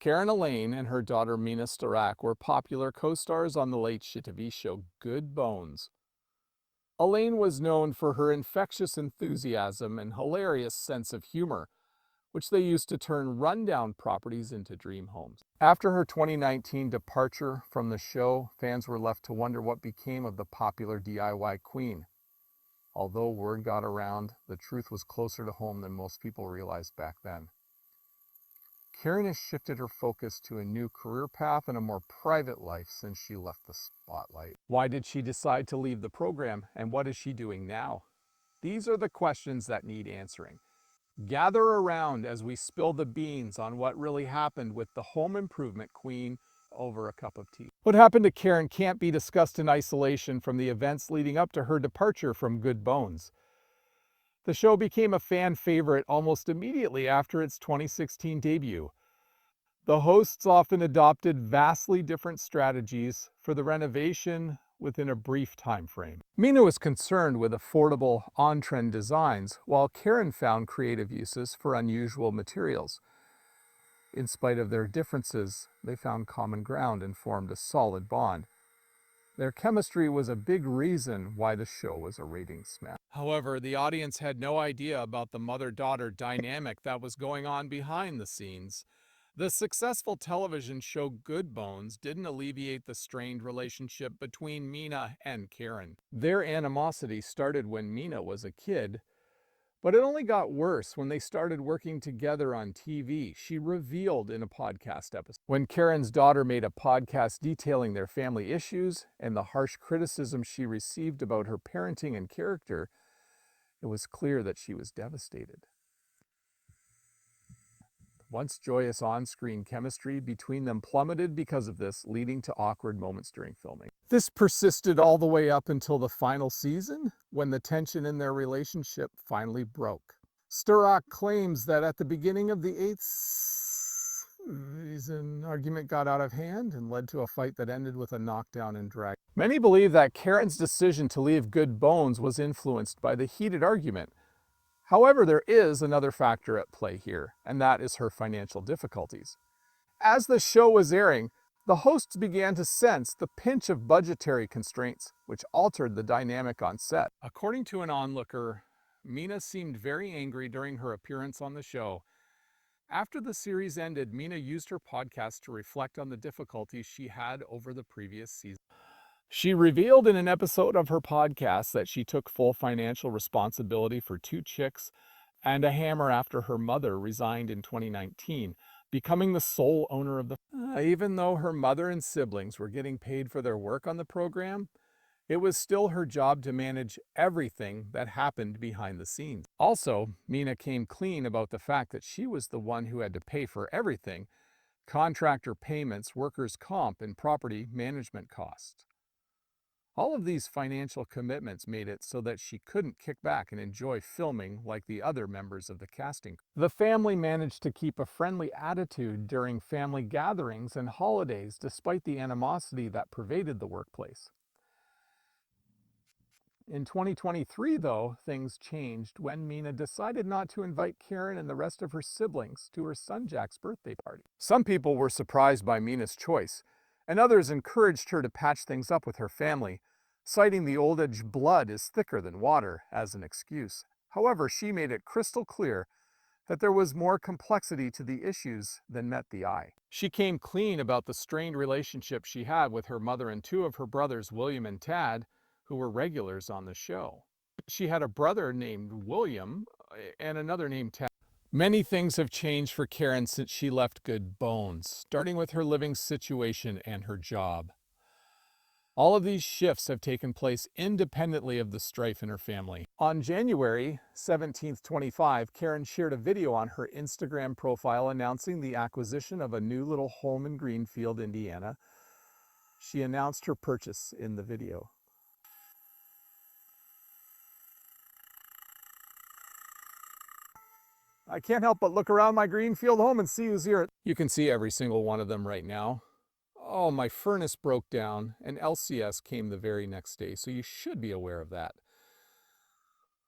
Karen Elaine and her daughter Mina Starak were popular co-stars on the late HGTV show Good Bones. Elaine was known for her infectious enthusiasm and hilarious sense of humor, which they used to turn rundown properties into dream homes. After her 2019 departure from the show, fans were left to wonder what became of the popular DIY queen. Although word got around, the truth was closer to home than most people realized back then. Karen has shifted her focus to a new career path and a more private life since she left the spotlight. Why did she decide to leave the program, and what is she doing now? These are the questions that need answering. Gather around as we spill the beans on what really happened with the home improvement queen over a cup of tea. What happened to Karen can't be discussed in isolation from the events leading up to her departure from Good Bones. The show became a fan favorite almost immediately after its 2016 debut. The hosts often adopted vastly different strategies for the renovation within a brief time frame. Mina was concerned with affordable, on-trend designs, while Karen found creative uses for unusual materials. In spite of their differences, they found common ground and formed a solid bond. Their chemistry was a big reason why the show was a ratings smash. However, the audience had no idea about the mother-daughter dynamic that was going on behind the scenes. The successful television show Good Bones didn't alleviate the strained relationship between Mina and Karen. Their animosity started when Mina was a kid, but it only got worse when they started working together on TV. She revealed in a podcast episode. When Karen's daughter made a podcast detailing their family issues and the harsh criticism she received about her parenting and character, it was clear that she was devastated. Once joyous on-screen chemistry between them plummeted because of this, leading to awkward moments during filming. This persisted all the way up until the final season, when the tension in their relationship finally broke. Starak claims that at the beginning of the 8th season, argument got out of hand and led to a fight that ended with a knockdown and drag. Many believe that Karen's decision to leave Good Bones was influenced by the heated argument. However, there is another factor at play here, and that is her financial difficulties. As the show was airing, the hosts began to sense the pinch of budgetary constraints, which altered the dynamic on set. According to an onlooker, Mina seemed very angry during her appearance on the show. After the series ended, Mina used her podcast to reflect on the difficulties she had over the previous season. She revealed in an episode of her podcast that she took full financial responsibility for 2 chicks and a hammer after her mother resigned in 2019, becoming the sole owner of the... Even though her mother and siblings were getting paid for their work on the program, it was still her job to manage everything that happened behind the scenes. Also, Mina came clean about the fact that she was the one who had to pay for everything: contractor payments, workers' comp, and property management costs. All of these financial commitments made it so that she couldn't kick back and enjoy filming like the other members of the casting. The family managed to keep a friendly attitude during family gatherings and holidays despite the animosity that pervaded the workplace. In 2023, though, things changed when Mina decided not to invite Karen and the rest of her siblings to her son Jack's birthday party. Some people were surprised by Mina's choice, and others encouraged her to patch things up with her family, citing the old age blood is thicker than water as an excuse. However, she made it crystal clear that there was more complexity to the issues than met the eye. She came clean about the strained relationship she had with her mother and 2 of her brothers, William and Tad, who were regulars on the show. She had a brother named William and another named Tad. Many things have changed for Karen since she left Good Bones, starting with her living situation and her job. All of these shifts have taken place independently of the strife in her family. On January 17th, 2025, Karen shared a video on her Instagram profile announcing the acquisition of a new little home in Greenfield, Indiana. She announced her purchase in the video. I can't help but look around my Greenfield home and see who's here. You can see every single one of them right now. Oh, my furnace broke down and LCS came the very next day, so you should be aware of that.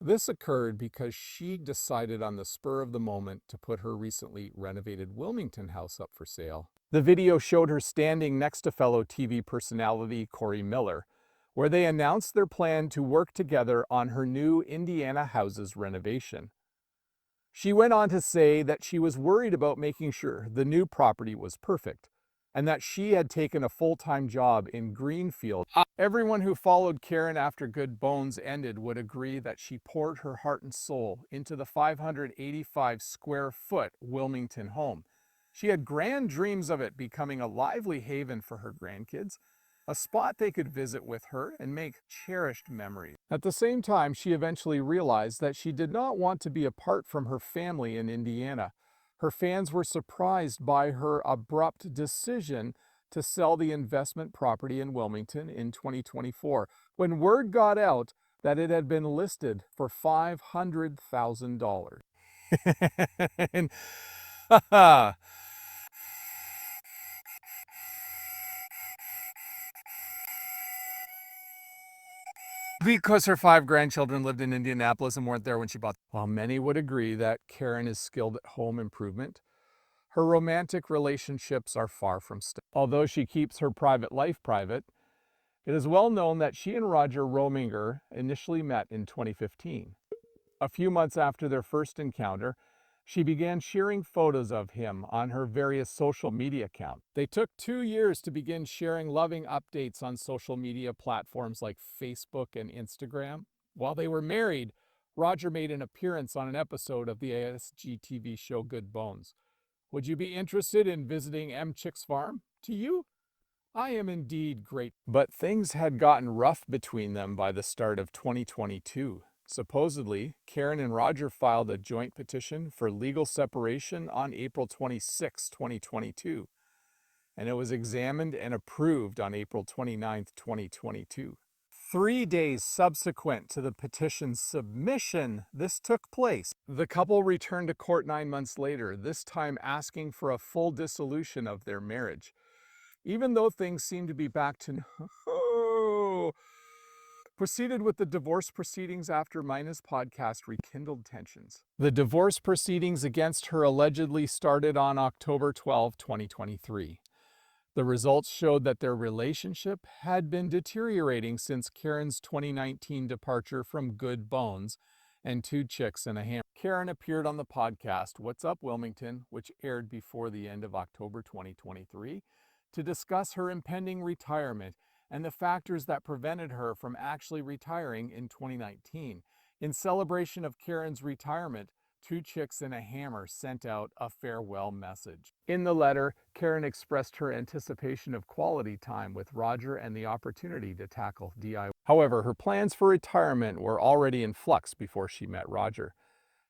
This occurred because she decided on the spur of the moment to put her recently renovated Wilmington house up for sale. The video showed her standing next to fellow TV personality Corey Miller, where they announced their plan to work together on her new Indiana house's renovation. She went on to say that she was worried about making sure the new property was perfect, and that she had taken a full-time job in Greenfield. Everyone who followed Karen after Good Bones ended would agree that she poured her heart and soul into the 585 square foot Wilmington home. She had grand dreams of it becoming a lively haven for her grandkids, a spot they could visit with her and make cherished memories. At the same time, she eventually realized that she did not want to be apart from her family in Indiana. Her fans were surprised by her abrupt decision to sell the investment property in Wilmington in 2024, when word got out that it had been listed for $500,000. And because her 5 grandchildren lived in Indianapolis and weren't there when she bought. While many would agree that Karen is skilled at home improvement, her romantic relationships are far from stable. Although she keeps her private life private, it is well known that she and Roger Rominger initially met in 2015. A few months after their first encounter, she began sharing photos of him on her various social media accounts. They took 2 years to begin sharing loving updates on social media platforms like Facebook and Instagram. While they were married, Roger made an appearance on an episode of the HGTV show Good Bones. Would you be interested in visiting M. Chick's farm? To you, I am indeed great. But things had gotten rough between them by the start of 2022. Supposedly, Karen and Roger filed a joint petition for legal separation on April 26, 2022, and it was examined and approved on April 29, 2022. 3 days subsequent to the petition's submission, this took place. The couple returned to court 9 months later, this time asking for a full dissolution of their marriage. Even though things seemed to be back to proceeded with the divorce proceedings after Mina's podcast rekindled tensions. The divorce proceedings against her allegedly started on October 12, 2023. The results showed that their relationship had been deteriorating since Karen's 2019 departure from Good Bones and 2 Chicks and a Ham. Karen appeared on the podcast What's Up Wilmington, which aired before the end of October 2023, to discuss her impending retirement and the factors that prevented her from actually retiring in 2019. In celebration of Karen's retirement, 2 Chicks and a Hammer sent out a farewell message. In the letter, Karen expressed her anticipation of quality time with Roger and the opportunity to tackle DIY. However, her plans for retirement were already in flux before she met Roger.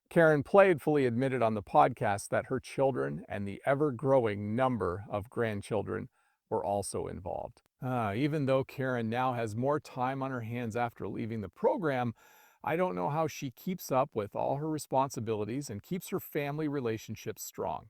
Karen playfully admitted on the podcast that her children and the ever-growing number of grandchildren were also involved. Even though Karen now has more time on her hands after leaving the program, I don't know how she keeps up with all her responsibilities and keeps her family relationships strong.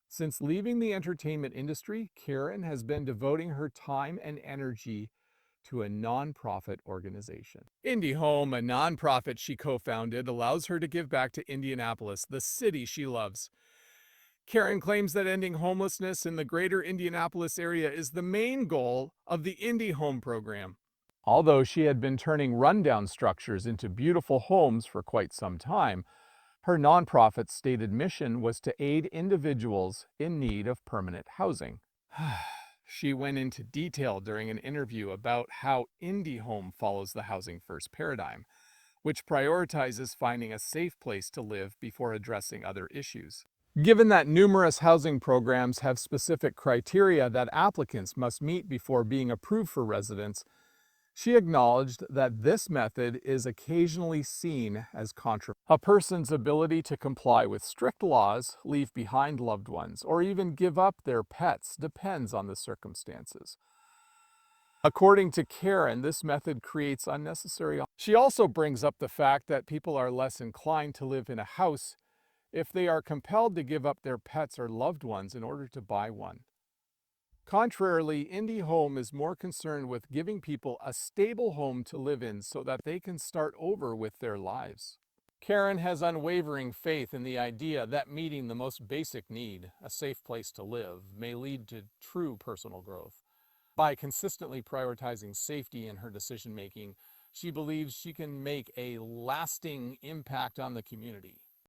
Since leaving the entertainment industry, Karen has been devoting her time and energy to a nonprofit organization. Indie Home, a nonprofit she co-founded, allows her to give back to Indianapolis, the city she loves. Karen claims that ending homelessness in the greater Indianapolis area is the main goal of the Indie Home program. Although she had been turning rundown structures into beautiful homes for quite some time, her nonprofit's stated mission was to aid individuals in need of permanent housing. She went into detail during an interview about how Indie Home follows the housing first paradigm, which prioritizes finding a safe place to live before addressing other issues. Given that numerous housing programs have specific criteria that applicants must meet before being approved for residence, she acknowledged that this method is occasionally seen as controversial. A person's ability to comply with strict laws, leave behind loved ones, or even give up their pets depends on the circumstances. According to Karen, this method creates unnecessary. She also brings up the fact that people are less inclined to live in a house if they are compelled to give up their pets or loved ones in order to buy one. Contrarily, Indie Home is more concerned with giving people a stable home to live in so that they can start over with their lives. Karen has unwavering faith in the idea that meeting the most basic need, a safe place to live, may lead to true personal growth. By consistently prioritizing safety in her decision making, she believes she can make a lasting impact on the community.